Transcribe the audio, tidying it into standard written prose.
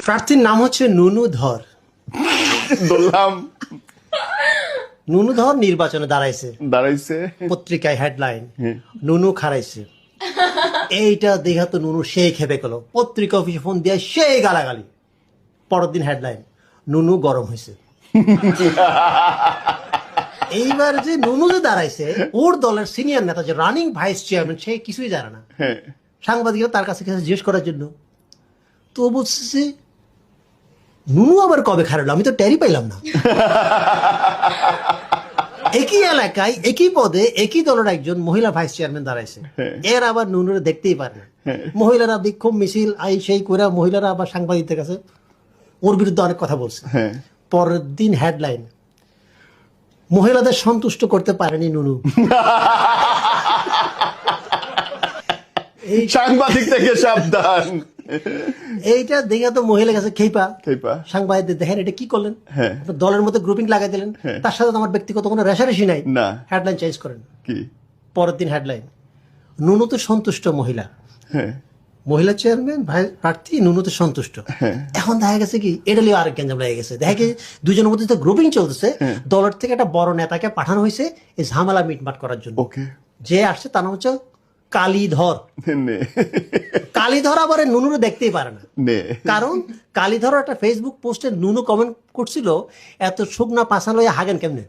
প্রার্থীর নাম হচ্ছে নুনু ধর। বললাম নুনু ধর নির্বাচনে দাঁড়াইছে পত্রিকায় হেডলাইন, নুনু খারাইছে। এইটা দেখা তো নুনু সেই খেপে গেল, পত্রিকা অফিসে ফোন দিয়ে সেই গালাগালি। পরের দিন হেডলাইন, নুনু গরম হয়েছে। এইবার যে নুনু যে দাঁড়াইছে, ওর দলের সিনিয়র নেতা যে রানিং ভাইস চেয়ারম্যান, সে কিছুই জানে না। সাংবাদিকরা তার কাছে জিজ্ঞেস করার জন্য, তো বলছে নুনু আবার কবে খারালো, আমি তো টেরই পাইলাম না। একই এলাকায় একই পদে একই দলের একজন মহিলা ভাইস চেয়ারম্যান দাঁড়াইছে, এর আবার নুনুরে দেখতেই পারে না। মহিলারা বিক্ষোভ মিছিল আই সেই করে মহিলারা আবার সাংবাদিকদের কাছে ওর বিরুদ্ধে অনেক কথা বলছে। পরের দিন হেডলাইন, মহিলাদের সন্তুষ্ট করতে পারেনি নুনু। সাংবাদিক থেকে সাবধান। এইটা দেখে তো মহিলা কাছে খেপা খেপা। সাংবাদিকদের দেখেন এটা কি করলেন, দলের মধ্যে গ্রুপিং লাগাই দিলেন, তার সাথে তো আমার ব্যক্তিগত কোনো রেশারেশি নাই। না, হেডলাইন চেঞ্জ করেন। কি পরের দিন হেডলাইন, নুনুতে সন্তুষ্ট মহিলা, মহিলা চেয়ারম্যান প্রার্থী নুনুতে সন্তুষ্ট। এখন দেখা গেছে কি এটা লিয়ে আরেক গেঞ্জাম লেগে গেছে। দেখা গেছে দুজনের মধ্যে তো গ্রুপিং চলতেছে, দলের থেকে একটা বড় নেতাকে পাঠানো হয়েছে এই ঝামেলা মিটমাট করার জন্য। যে আসছে তার নাম হচ্ছে কালীধর। কালীধর আবার নুনুরে দেখতেই পারে না, কারণ কালীধর একটা ফেসবুক পোস্টে নুনু কমেন্ট করছিল, এত শুকনা পাশা লইয়া হাগেন কেমনে।